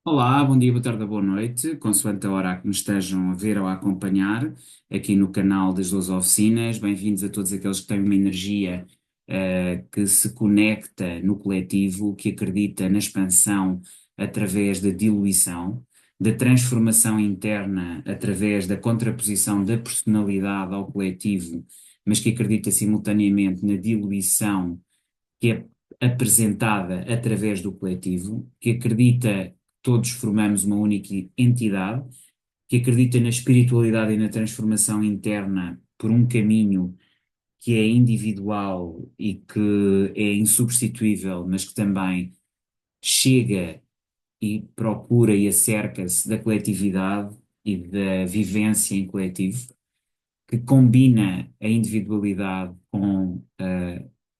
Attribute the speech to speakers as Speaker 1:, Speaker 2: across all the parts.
Speaker 1: Olá, bom dia, boa tarde, boa noite, consoante a hora a que nos estejam a ver ou a acompanhar aqui no canal das 12 Oficinas. Bem-vindos a todos aqueles que têm uma energia que se conecta no coletivo, que acredita na expansão através da diluição, da transformação interna através da contraposição da personalidade ao coletivo, mas que acredita simultaneamente na diluição que é apresentada através do coletivo, que acredita que todos formamos uma única entidade, que acredita na espiritualidade e na transformação interna por um caminho que é individual e que é insubstituível, mas que também chega e procura e acerca-se da coletividade e da vivência em coletivo, que combina a individualidade com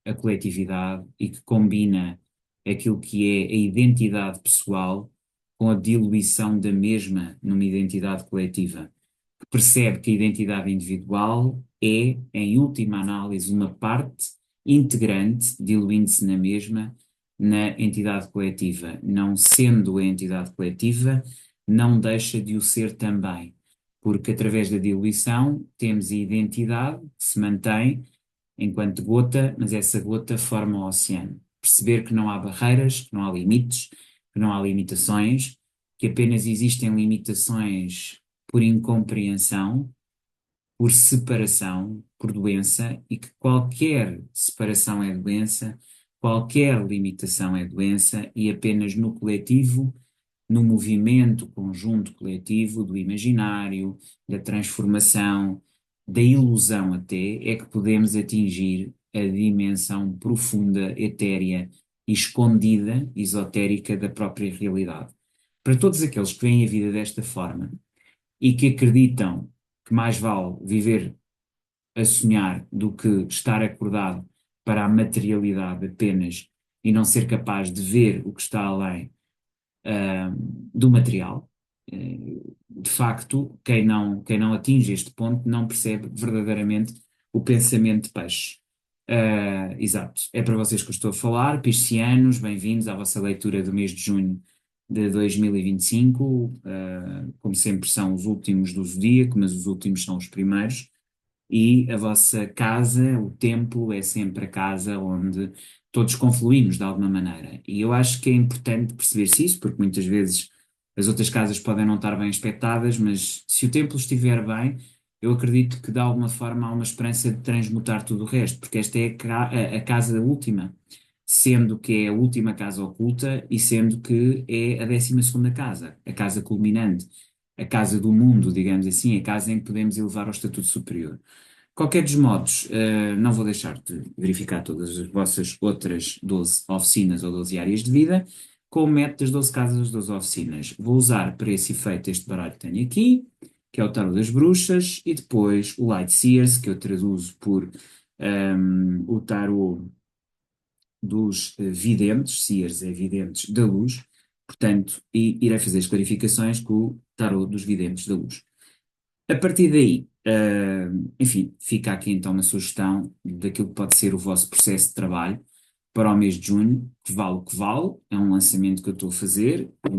Speaker 1: a coletividade e que combina aquilo que é a identidade pessoal com a diluição da mesma numa identidade coletiva, que percebe que a identidade individual é, em última análise, uma parte integrante, diluindo-se na mesma, na entidade coletiva. Não sendo a entidade coletiva, não deixa de o ser também, porque através da diluição temos a identidade que se mantém enquanto gota, mas essa gota forma o oceano. Perceber que não há barreiras, que não há limites, que não há limitações, que apenas existem limitações por incompreensão, por separação, por doença, e que qualquer separação é doença, qualquer limitação é doença, e apenas no coletivo, no movimento conjunto coletivo do imaginário, da transformação, da ilusão até, é que podemos atingir a dimensão profunda, etérea e escondida, esotérica da própria realidade. Para todos aqueles que veem a vida desta forma e que acreditam que mais vale viver a sonhar do que estar acordado para a materialidade apenas e não ser capaz de ver o que está além do material. De facto, quem não atinge este ponto não percebe verdadeiramente o pensamento de peixe. Exato, é para vocês que eu estou a falar, piscianos, bem-vindos à vossa leitura do mês de junho de 2025. Como sempre, são os últimos do zodíaco, mas os últimos são os primeiros. E a vossa casa, o templo, é sempre a casa onde todos confluímos de alguma maneira. E eu acho que é importante perceber-se isso, porque muitas vezes as outras casas podem não estar bem aspectadas, mas se o templo estiver bem, eu acredito que de alguma forma há uma esperança de transmutar tudo o resto, porque esta é a casa última, sendo que é a última casa oculta e sendo que é a 12ª casa, a casa culminante, a casa do mundo, digamos assim, a casa em que podemos elevar ao estatuto superior. Qualquer dos modos, não vou deixar de verificar todas as vossas outras 12 oficinas ou 12 áreas de vida, com o método das 12 casas das 12 oficinas. Vou usar para esse efeito este baralho que tenho aqui, que é o Tarot das Bruxas, e depois o Light Seers, que eu traduzo por o Tarot dos videntes, Seers é videntes da luz, portanto, e irei fazer as clarificações com o Tarot dos videntes da luz. A partir daí, enfim, fica aqui então uma sugestão daquilo que pode ser o vosso processo de trabalho para o mês de junho, que vale o que vale, é um lançamento que eu estou a fazer, a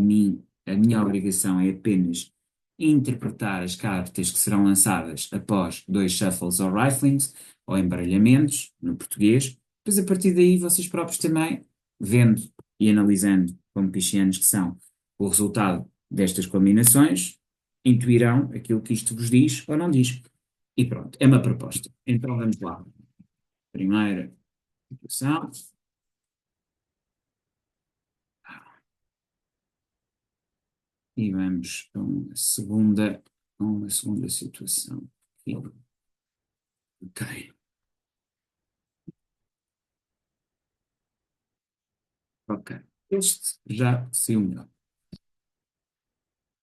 Speaker 1: minha obrigação é apenas interpretar as cartas que serão lançadas após dois shuffles ou riflings, ou embaralhamentos, no português, depois a partir daí vocês próprios também, vendo e analisando como piscianos que são, o resultado destas combinações, intuirão aquilo que isto vos diz ou não diz. E pronto, é uma proposta. Então vamos lá. Primeira situação. E vamos a uma segunda situação. Ok, ok. Este já saiu melhor.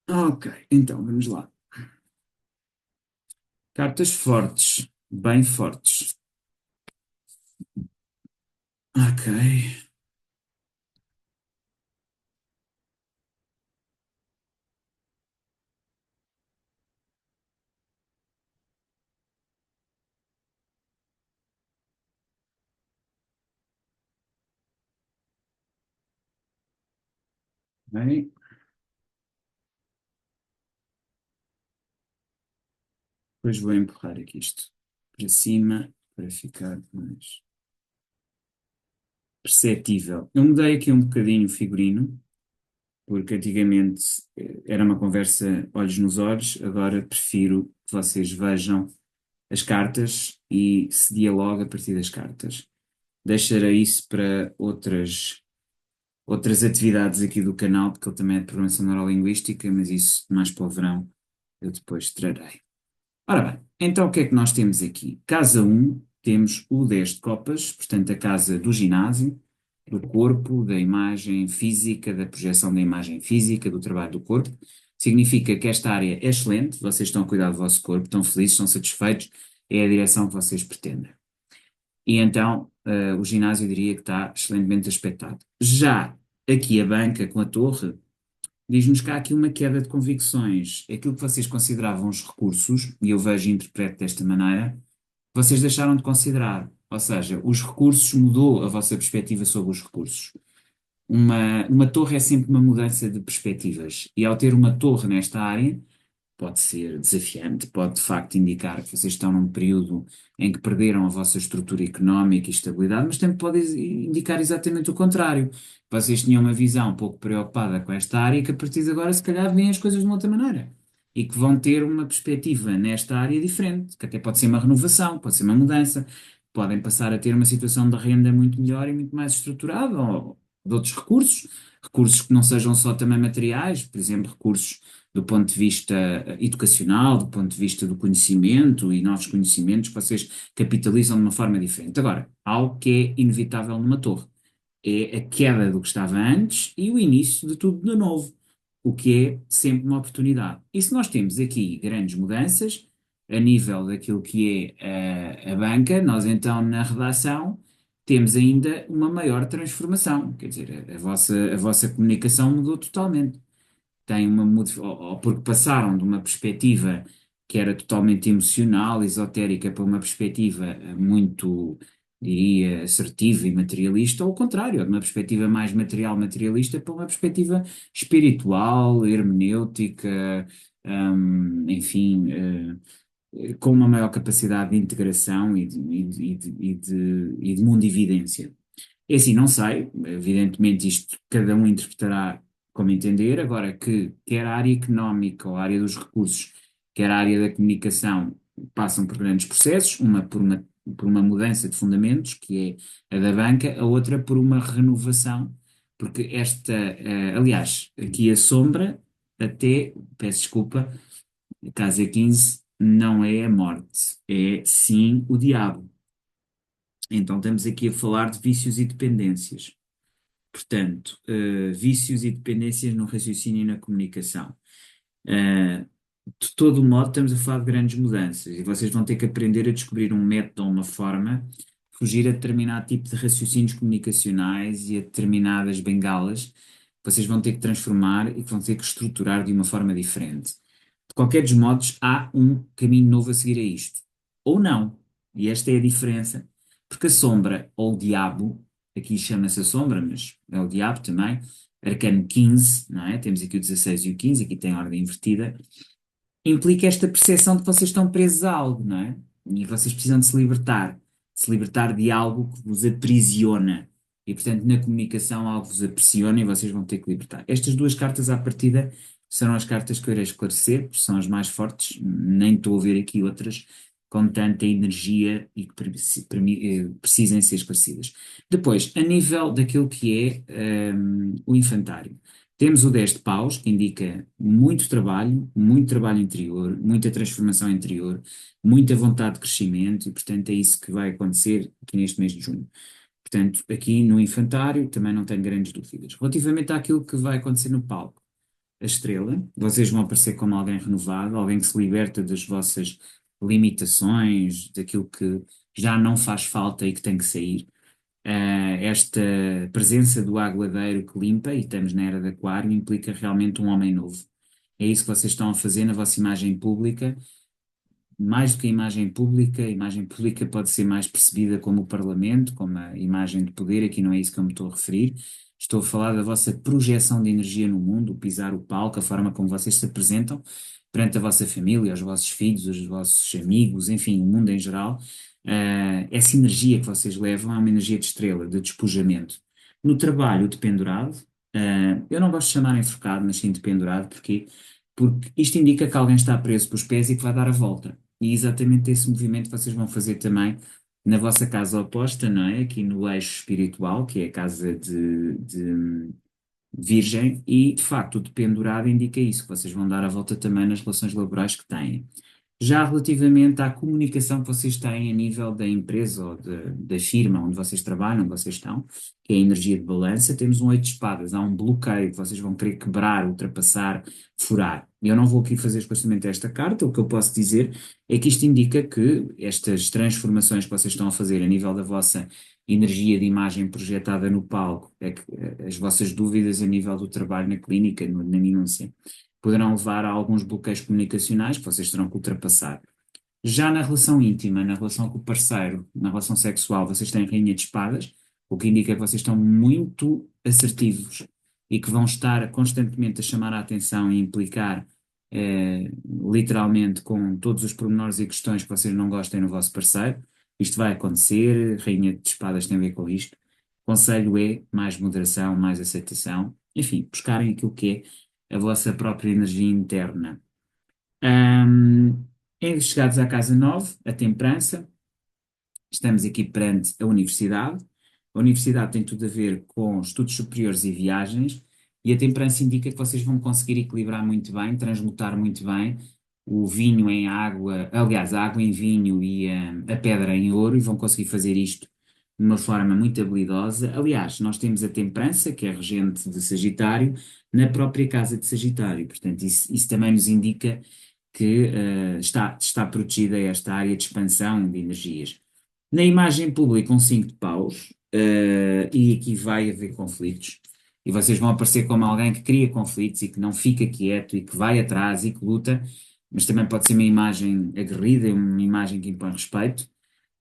Speaker 1: Ok, então vamos lá. Cartas fortes, bem fortes. Ok, bem. Depois vou empurrar aqui isto para cima para ficar mais perceptível. Eu mudei aqui um bocadinho o figurino, porque antigamente era uma conversa olhos nos olhos, agora prefiro que vocês vejam as cartas e se dialogue a partir das cartas. Deixarei isso para outras atividades aqui do canal, porque ele também é de programação neurolinguística, mas isso mais para o verão eu depois trarei. Ora bem, então o que é que nós temos aqui? Casa um temos o 10 de copas, portanto a casa do ginásio, do corpo, da imagem física, da projeção da imagem física, do trabalho do corpo. Significa que esta área é excelente, vocês estão a cuidar do vosso corpo, estão felizes, estão satisfeitos, é a direção que vocês pretendem. E então o ginásio eu diria que está excelentemente aspectado. Já aqui a banca com a torre diz-nos que há aqui uma queda de convicções. Aquilo que vocês consideravam os recursos, e eu vejo e interpreto desta maneira, vocês deixaram de considerar. Ou seja, os recursos mudou a vossa perspectiva sobre os recursos. Uma torre é sempre uma mudança de perspectivas. E ao ter uma torre nesta área, pode ser desafiante, pode de facto indicar que vocês estão num período em que perderam a vossa estrutura económica e estabilidade, mas também pode indicar exatamente o contrário. Vocês tinham uma visão um pouco preocupada com esta área e que a partir de agora se calhar veem as coisas de uma outra maneira. E que vão ter uma perspectiva nesta área diferente, que até pode ser uma renovação, pode ser uma mudança, podem passar a ter uma situação de renda muito melhor e muito mais estruturada, ou de outros recursos, recursos que não sejam só também materiais, por exemplo, recursos do ponto de vista educacional, do ponto de vista do conhecimento e novos conhecimentos que vocês capitalizam de uma forma diferente. Agora, algo que é inevitável numa torre é a queda do que estava antes e o início de tudo de novo, o que é sempre uma oportunidade. E se nós temos aqui grandes mudanças a nível daquilo que é a banca, nós então na redação temos ainda uma maior transformação, quer dizer, a vossa comunicação mudou totalmente têm uma ou porque passaram de uma perspectiva que era totalmente emocional, esotérica, para uma perspectiva muito, diria, assertiva e materialista, ou ao contrário, de uma perspectiva mais material, materialista, para uma perspectiva espiritual, hermenêutica, enfim, com uma maior capacidade de integração e de mundividência. É assim, não sei, evidentemente isto cada um interpretará como entender, agora que quer a área económica ou a área dos recursos, quer a área da comunicação passam por grandes processos, uma por uma mudança de fundamentos, que é a da banca, a outra por uma renovação, porque aliás, aqui a sombra, até, peço desculpa, a casa 15 não é a morte, é sim o diabo. Então estamos aqui a falar de vícios e dependências. Portanto, vícios e dependências no raciocínio e na comunicação. Eh, de todo modo, estamos a falar de grandes mudanças e vocês vão ter que aprender a descobrir um método ou uma forma, fugir a determinado tipo de raciocínios comunicacionais e a determinadas bengalas que vocês vão ter que transformar e que vão ter que estruturar de uma forma diferente. De qualquer dos modos, há um caminho novo a seguir a isto. Ou não. E esta é a diferença. Porque a sombra, ou o diabo, aqui chama-se a sombra, mas é o diabo também, arcano 15, não é? Temos aqui o 16 e o 15, aqui tem a ordem invertida, implica esta percepção de que vocês estão presos a algo, não é? E vocês precisam de se libertar de algo que vos aprisiona. E, portanto, na comunicação algo vos aprisiona e vocês vão ter que libertar. Estas duas cartas à partida serão as cartas que eu irei esclarecer, porque são as mais fortes, nem estou a ver aqui outras com tanta energia e que precisem ser esclarecidas. Depois, a nível daquilo que é o infantário. Temos o 10 de paus, que indica muito trabalho interior, muita transformação interior, muita vontade de crescimento, e portanto é isso que vai acontecer aqui neste mês de junho. Portanto, aqui no infantário também não tenho grandes dúvidas. Relativamente àquilo que vai acontecer no palco, a estrela, vocês vão aparecer como alguém renovado, alguém que se liberta das vossas limitações, daquilo que já não faz falta e que tem que sair. Esta presença do aguadeiro que limpa, e estamos na era de Aquário, implica realmente um homem novo. É isso que vocês estão a fazer na vossa imagem pública. Mais do que a imagem pública pode ser mais percebida como o Parlamento, como a imagem de poder, aqui não é isso que eu me estou a referir. Estou a falar da vossa projeção de energia no mundo, o pisar o palco, a forma como vocês se apresentam perante a vossa família, os vossos filhos, os vossos amigos, enfim, o mundo em geral. Essa energia que vocês levam é uma energia de estrela, de despojamento. No trabalho, de pendurado, eu não gosto de chamar enforcado, mas sim de pendurado, porque isto indica que alguém está preso pelos pés e que vai dar a volta. E exatamente esse movimento vocês vão fazer também na vossa casa oposta, não é? Aqui no eixo espiritual, que é a casa de Virgem, e de facto o dependurado indica isso, que vocês vão dar a volta também nas relações laborais que têm. Já relativamente à comunicação que vocês têm a nível da empresa ou da firma onde vocês trabalham, onde vocês estão, que é a energia de balança, temos um oito de espadas, há um bloqueio que vocês vão querer quebrar, ultrapassar, furar. Eu não vou aqui fazer esclarecimento desta carta, o que eu posso dizer é que isto indica que estas transformações que vocês estão a fazer a nível da vossa energia de imagem projetada no palco, é que, as vossas dúvidas a nível do trabalho na clínica, na minúcia, poderão levar a alguns bloqueios comunicacionais que vocês terão que ultrapassar. Já na relação íntima, na relação com o parceiro, na relação sexual, vocês têm rainha de espadas, o que indica que vocês estão muito assertivos e que vão estar constantemente a chamar a atenção e implicar, literalmente, com todos os pormenores e questões que vocês não gostem no vosso parceiro. Isto vai acontecer, rainha de espadas tem a ver com isto. Conselho é mais moderação, mais aceitação, enfim, buscarem aquilo que é a vossa própria energia interna. Ahm, Chegados à casa 9, a temperança, estamos aqui perante a universidade. A universidade tem tudo a ver com estudos superiores e viagens, e a temperança indica que vocês vão conseguir equilibrar muito bem, transmutar muito bem o vinho em água, aliás, a água em vinho e a pedra em ouro, e vão conseguir fazer isto de uma forma muito habilidosa. Aliás, nós temos a temperança, que é regente de Sagitário, na própria casa de Sagitário, portanto, isso também nos indica que está protegida esta área de expansão de energias. Na imagem pública, um 5 de paus, e aqui vai haver conflitos, e vocês vão aparecer como alguém que cria conflitos e que não fica quieto e que vai atrás e que luta, mas também pode ser uma imagem aguerrida, uma imagem que impõe respeito.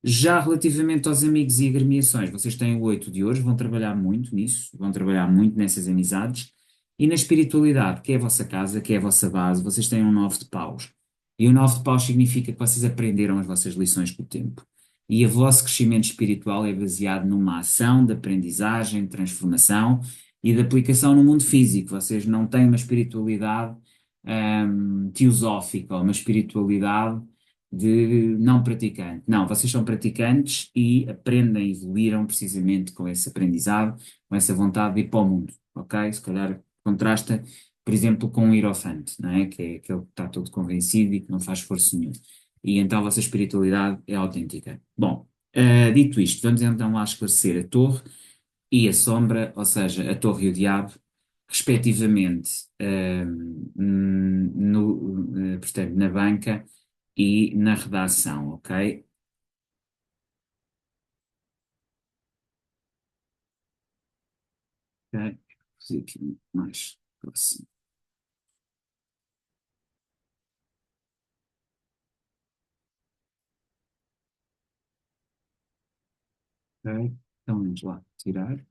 Speaker 1: Já relativamente aos amigos e agremiações, vocês têm o 8 de hoje, vão trabalhar muito nisso, vão trabalhar muito nessas amizades. E na espiritualidade, que é a vossa casa, que é a vossa base, vocês têm um 9 de paus. E o 9 de paus significa que vocês aprenderam as vossas lições com o tempo. E o vosso crescimento espiritual é baseado numa ação de aprendizagem, de transformação e de aplicação no mundo físico. Vocês não têm uma espiritualidade, teosófica, ou uma espiritualidade de não praticante. Não, vocês são praticantes e aprendem e evoluíram precisamente com esse aprendizado, com essa vontade de ir para o mundo, ok? Se calhar contrasta, por exemplo, com um hierofante, não é? Que é aquele que está todo convencido e que não faz esforço nenhum. E então a vossa espiritualidade é autêntica. Bom, dito isto, vamos então lá esclarecer a torre e a sombra, ou seja, a torre e o diabo, respectivamente, portanto, na banca e na redação, ok? Ok, vou fazer aqui mais próximo. Ok, então vamos lá tirar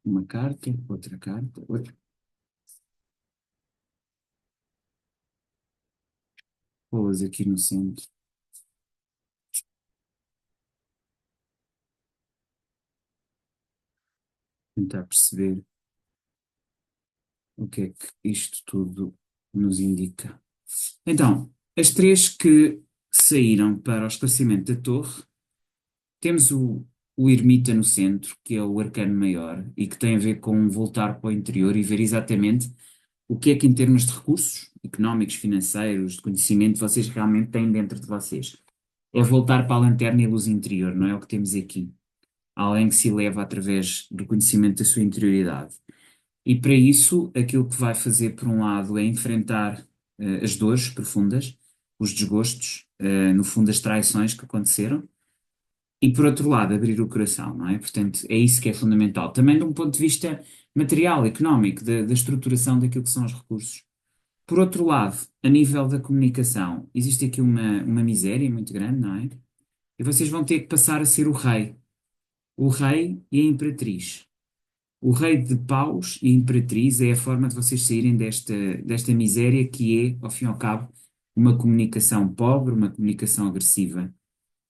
Speaker 1: uma carta, outra carta, outra. Pô-las aqui no centro, tentar perceber o que é que isto tudo nos indica. Então, as três que saíram para o esclarecimento da torre, temos o ermita no centro, que é o arcano maior, e que tem a ver com voltar para o interior e ver exatamente o que é que em termos de recursos económicos, financeiros, de conhecimento, vocês realmente têm dentro de vocês. É voltar para a lanterna e a luz interior, não é o que temos aqui. Além que se eleva através do conhecimento da sua interioridade. E para isso, aquilo que vai fazer, por um lado, é enfrentar as dores profundas, os desgostos, no fundo, as traições que aconteceram, e por outro lado, abrir o coração, não é? Portanto, é isso que é fundamental. Também de um ponto de vista material, económico, da estruturação daquilo que são os recursos. Por outro lado, a nível da comunicação, existe aqui uma miséria muito grande, não é? E vocês vão ter que passar a ser o rei e a imperatriz. O rei de paus e a imperatriz é a forma de vocês saírem desta miséria que é, ao fim e ao cabo, uma comunicação pobre, uma comunicação agressiva.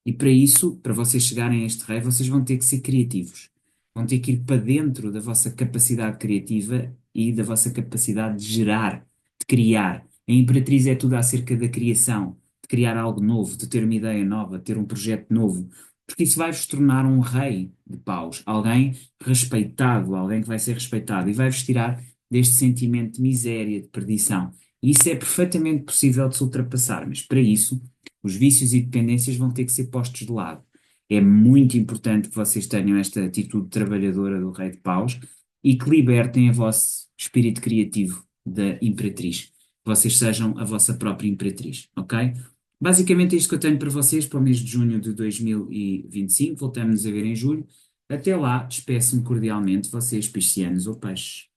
Speaker 1: E para isso, para vocês chegarem a este rei, vocês vão ter que ser criativos. Vão ter que ir para dentro da vossa capacidade criativa e da vossa capacidade de gerar, de criar. A Imperatriz é tudo acerca da criação, de criar algo novo, de ter uma ideia nova, de ter um projeto novo. Porque isso vai-vos tornar um rei de paus, alguém respeitado, alguém que vai ser respeitado e vai-vos tirar deste sentimento de miséria, de perdição. E isso é perfeitamente possível de se ultrapassar, mas para isso os vícios e dependências vão ter que ser postos de lado. É muito importante que vocês tenham esta atitude trabalhadora do Rei de Paus e que libertem o vosso espírito criativo da Imperatriz. Que vocês sejam a vossa própria Imperatriz, ok? Basicamente é isto que eu tenho para vocês para o mês de junho de 2025. Voltamos a ver em julho. Até lá, despeço-me cordialmente, vocês piscianos ou peixes.